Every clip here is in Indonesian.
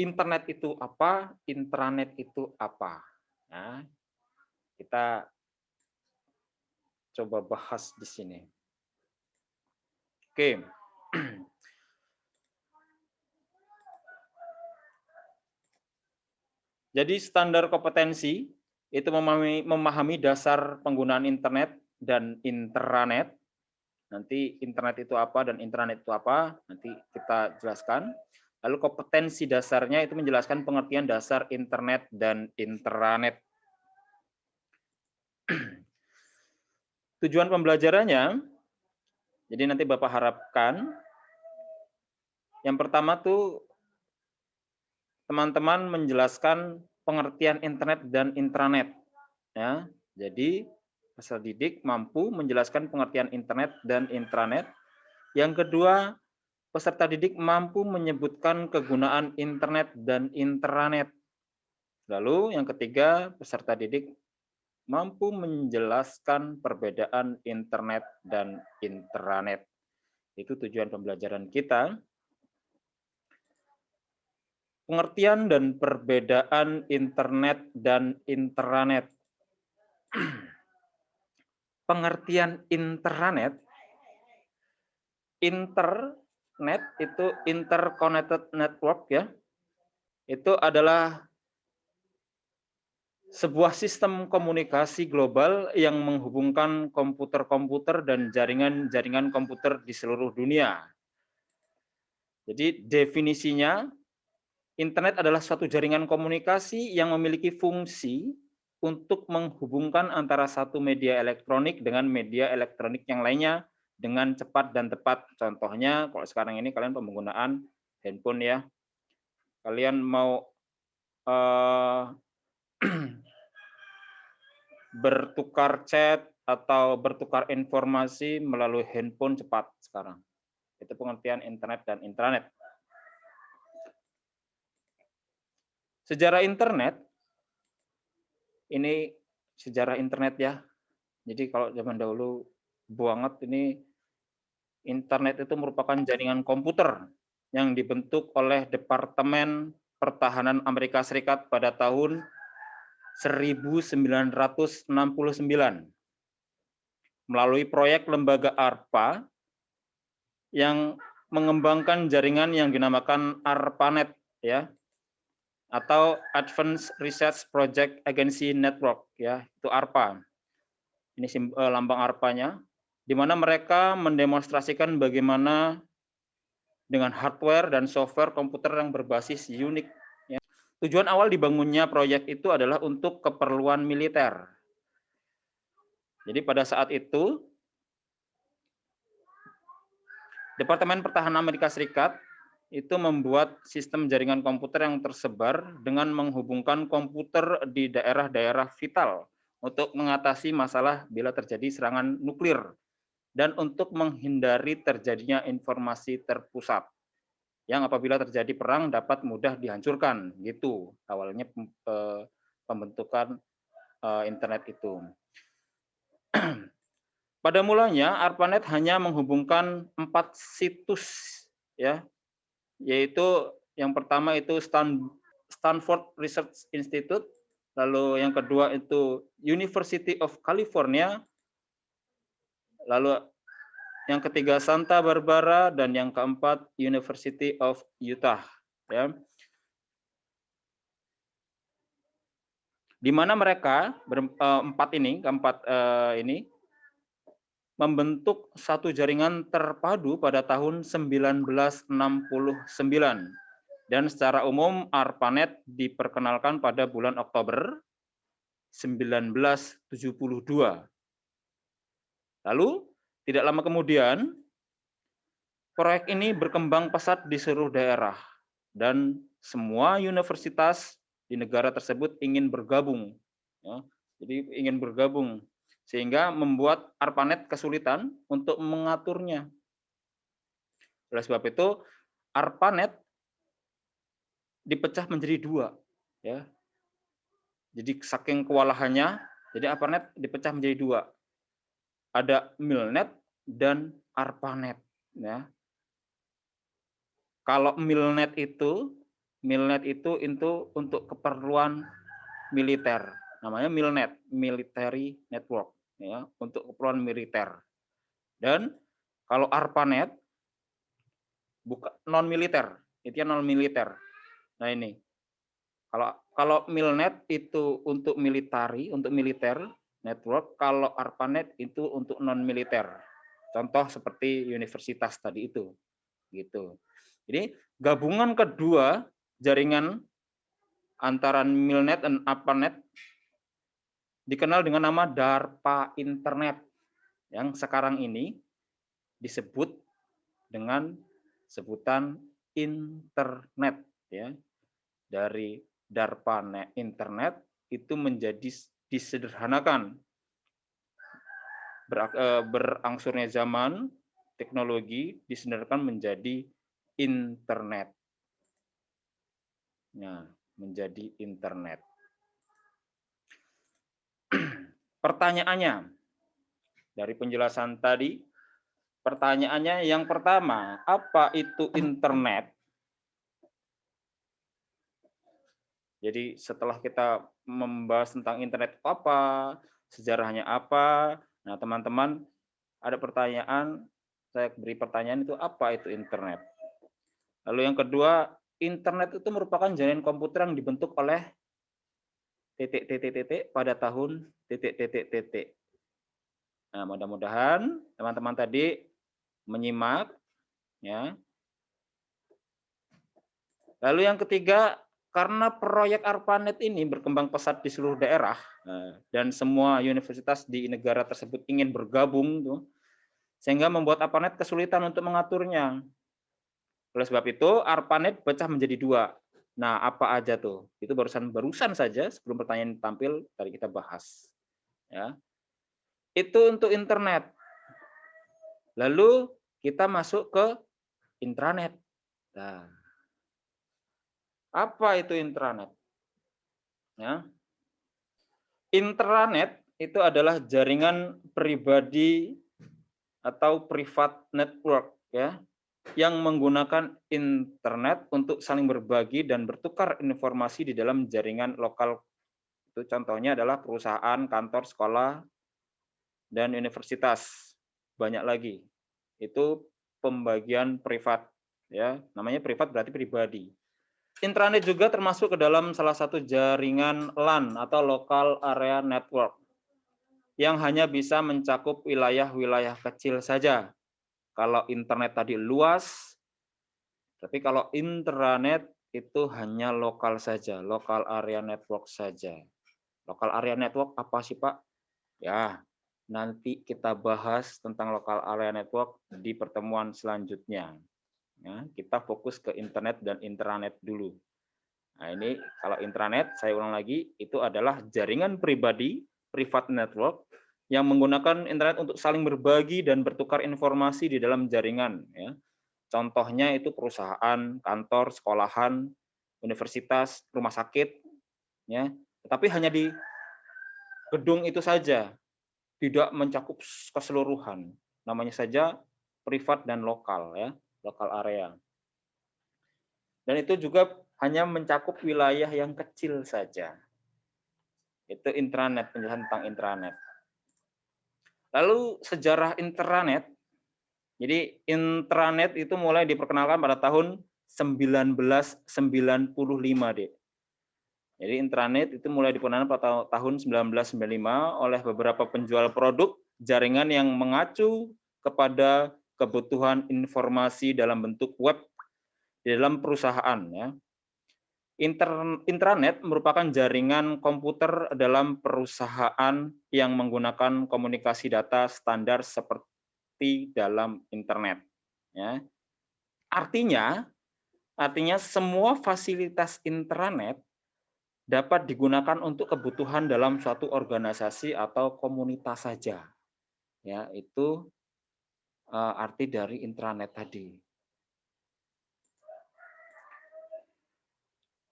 internet itu apa, intranet itu apa. Nah, kita coba bahas di sini. Oke. Jadi standar kompetensi itu memahami dasar penggunaan internet dan intranet. Nanti internet itu apa dan intranet itu apa, nanti kita jelaskan. Lalu kompetensi dasarnya itu menjelaskan pengertian dasar internet dan intranet. Tujuan pembelajarannya, jadi nanti Bapak harapkan, yang pertama tuh teman-teman menjelaskan pengertian internet dan intranet. Ya, jadi peserta didik mampu menjelaskan pengertian internet dan intranet. Yang kedua, peserta didik mampu menyebutkan kegunaan internet dan intranet. Lalu yang ketiga, peserta didik mampu menjelaskan perbedaan internet dan intranet. Itu tujuan pembelajaran kita. Pengertian dan perbedaan internet dan intranet. Pengertian intranet, internet itu interconnected network ya. Itu adalah sebuah sistem komunikasi global yang menghubungkan komputer-komputer dan jaringan-jaringan komputer di seluruh dunia. Jadi definisinya, internet adalah suatu jaringan komunikasi yang memiliki fungsi untuk menghubungkan antara satu media elektronik dengan media elektronik yang lainnya dengan cepat dan tepat. Contohnya, kalau sekarang ini kalian penggunaan handphone ya, kalian mau bertukar chat atau bertukar informasi melalui handphone cepat sekarang. Itu pengertian internet dan intranet. Sejarah internet, ini sejarah internet ya. Jadi kalau zaman dahulu banget ini, internet itu merupakan jaringan komputer yang dibentuk oleh Departemen Pertahanan Amerika Serikat pada tahun 1969 melalui proyek lembaga ARPA yang mengembangkan jaringan yang dinamakan ARPANET ya, atau Advanced Research Project Agency Network ya, itu ARPA. Ini lambang ARPA-nya, di mana mereka mendemonstrasikan bagaimana dengan hardware dan software komputer yang berbasis Unix. Ya. Tujuan awal dibangunnya proyek itu adalah untuk keperluan militer. Jadi pada saat itu, Departemen Pertahanan Amerika Serikat itu membuat sistem jaringan komputer yang tersebar dengan menghubungkan komputer di daerah-daerah vital untuk mengatasi masalah bila terjadi serangan nuklir dan untuk menghindari terjadinya informasi terpusat yang apabila terjadi perang dapat mudah dihancurkan. Gitu awalnya pembentukan internet itu. Pada mulanya ARPANET hanya menghubungkan 4 situs ya, yaitu yang pertama itu Stanford Research Institute, lalu yang kedua itu University of California, lalu yang ketiga Santa Barbara, dan yang keempat University of Utah. Ya. Di mana mereka keempat ini membentuk satu jaringan terpadu pada tahun 1969. Dan secara umum ARPANET diperkenalkan pada bulan Oktober 1972. Lalu, tidak lama kemudian, proyek ini berkembang pesat di seluruh daerah, dan semua universitas di negara tersebut ingin bergabung. Ya, jadi ingin bergabung, sehingga membuat ARPANET kesulitan untuk mengaturnya. Oleh sebab itu, ARPANET dipecah menjadi dua. Ya. Jadi saking kewalahannya, jadi ARPANET dipecah menjadi dua. Ada MILNET dan ARPANET. Ya. Kalau MILNET itu Milnet itu untuk keperluan militer. Namanya Milnet, Military Network, ya, untuk keperluan militer. Dan kalau ARPANET bukan non militer, itu non militer. Nah ini, kalau Milnet itu untuk untuk militer network, kalau ARPANET itu untuk non militer. Contoh seperti universitas tadi itu, gitu. Jadi gabungan kedua jaringan antara Milnet dan ARPANET dikenal dengan nama DARPA Internet, yang sekarang ini disebut dengan sebutan internet, ya. Dari DARPA Internet itu menjadi disederhanakan. Berangsurnya zaman, teknologi disederhanakan menjadi internet. Nah, menjadi internet. Pertanyaannya, dari penjelasan tadi, pertanyaannya yang pertama, apa itu internet? Jadi setelah kita membahas tentang internet apa, sejarahnya apa, nah teman-teman ada pertanyaan, saya beri pertanyaan itu apa itu internet? Lalu yang kedua, internet itu merupakan jaringan komputer yang dibentuk oleh titik pada tahun titik. Nah, mudah-mudahan teman-teman tadi menyimak, ya. Lalu yang ketiga, karena proyek ARPANET ini berkembang pesat di seluruh daerah dan semua universitas di negara tersebut ingin bergabung, sehingga membuat ARPANET kesulitan untuk mengaturnya. Oleh sebab itu, ARPANET pecah menjadi dua. Nah, apa aja tuh? Itu barusan saja sebelum pertanyaan tampil tadi kita bahas. Ya. Itu untuk internet. Lalu kita masuk ke intranet. Nah, apa itu intranet? Ya. Intranet itu adalah jaringan pribadi atau private network, ya, yang menggunakan internet untuk saling berbagi dan bertukar informasi di dalam jaringan lokal. Itu contohnya adalah perusahaan, kantor, sekolah, dan universitas. Banyak lagi. Itu pembagian privat, ya. Namanya privat berarti pribadi. Intranet juga termasuk ke dalam salah satu jaringan LAN atau Local Area Network yang hanya bisa mencakup wilayah-wilayah kecil saja. Kalau internet tadi luas, tapi kalau intranet itu hanya lokal saja, local area network saja. Local area network apa sih, Pak? Ya, nanti kita bahas tentang local area network di pertemuan selanjutnya. Ya, kita fokus ke internet dan intranet dulu. Nah, ini kalau intranet, saya ulang lagi, itu adalah jaringan pribadi, private network, yang menggunakan internet untuk saling berbagi dan bertukar informasi di dalam jaringan. Ya. Contohnya itu perusahaan, kantor, sekolahan, universitas, rumah sakit, ya. Tetapi hanya di gedung itu saja, tidak mencakup keseluruhan. Namanya saja privat dan lokal, ya, lokal area. Dan itu juga hanya mencakup wilayah yang kecil saja. Itu intranet, penjelasan tentang intranet. Lalu sejarah intranet. Jadi intranet itu mulai diperkenalkan pada tahun 1995, Dek. Jadi intranet itu mulai diperkenalkan pada tahun 1995 oleh beberapa penjual produk jaringan yang mengacu kepada kebutuhan informasi dalam bentuk web di dalam perusahaan, ya. Intranet merupakan jaringan komputer dalam perusahaan yang menggunakan komunikasi data standar seperti dalam internet. Ya. Artinya semua fasilitas intranet dapat digunakan untuk kebutuhan dalam suatu organisasi atau komunitas saja. Ya, itu arti dari intranet tadi.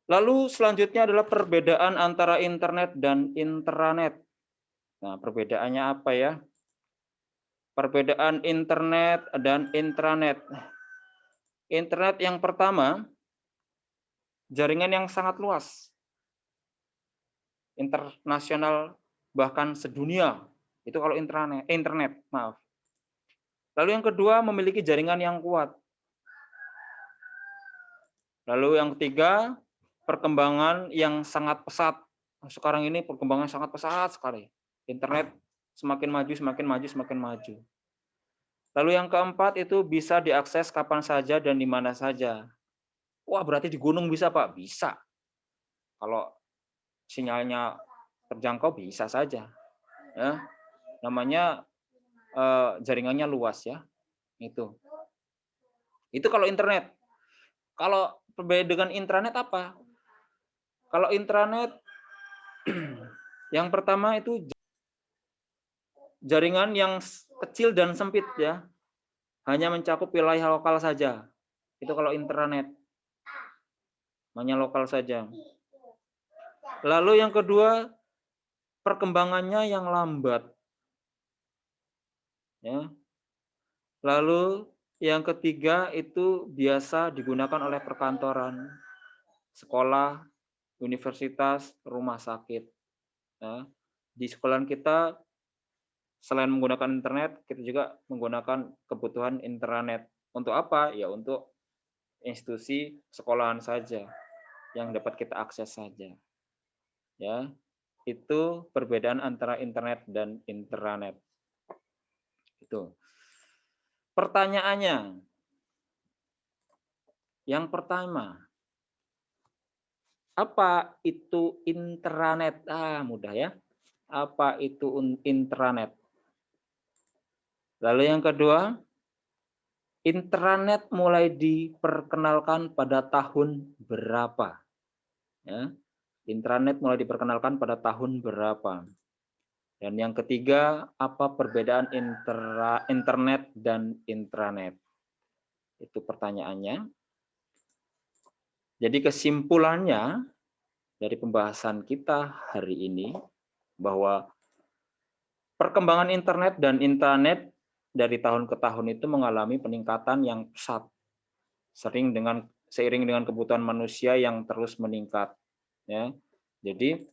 Lalu selanjutnya adalah perbedaan antara internet dan intranet. Nah, perbedaannya apa ya? Perbedaan internet dan intranet. Internet yang pertama jaringan yang sangat luas, internasional bahkan sedunia. Itu kalau internet, maaf. Lalu yang kedua, memiliki jaringan yang kuat. Lalu yang ketiga, perkembangan yang sangat pesat. Sekarang ini perkembangan sangat pesat sekali. Internet semakin maju, semakin maju, semakin maju. Lalu yang keempat itu bisa diakses kapan saja dan di mana saja. Wah, berarti di gunung bisa, Pak? Bisa. Kalau sinyalnya terjangkau bisa saja. Ya, namanya jaringannya luas ya. Itu kalau internet. Kalau berbeda dengan intranet apa? Kalau intranet yang pertama itu jaringan yang kecil dan sempit ya. Hanya mencakup wilayah lokal saja. Itu kalau intranet. Hanya lokal saja. Lalu yang kedua, perkembangannya yang lambat. Ya. Lalu yang ketiga itu biasa digunakan oleh perkantoran, sekolah, universitas, rumah sakit. Ya. Di sekolahan kita selain menggunakan internet, kita juga menggunakan kebutuhan intranet. Untuk apa? Ya untuk institusi sekolahan saja yang dapat kita akses saja. Ya, itu perbedaan antara internet dan intranet. Itu. Pertanyaannya, yang pertama, apa itu intranet? Mudah ya. Apa itu intranet? Lalu yang kedua, intranet mulai diperkenalkan pada tahun berapa? Ya, intranet mulai diperkenalkan pada tahun berapa? Dan yang ketiga, apa perbedaan internet dan intranet? Itu pertanyaannya. Jadi kesimpulannya dari pembahasan kita hari ini bahwa perkembangan internet dan intranet dari tahun ke tahun itu mengalami peningkatan yang pesat, seiring dengan kebutuhan manusia yang terus meningkat. Ya, jadi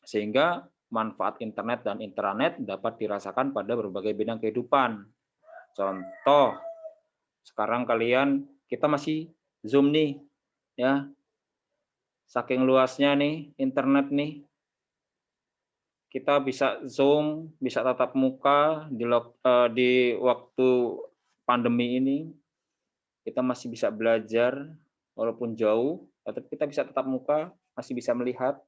sehingga manfaat internet dan intranet dapat dirasakan pada berbagai bidang kehidupan. Contoh, sekarang kita masih Zoom nih, ya, saking luasnya nih internet nih, kita bisa Zoom, bisa tatap muka di waktu pandemi ini. Kita masih bisa belajar walaupun jauh, tapi kita bisa tatap muka, masih bisa melihat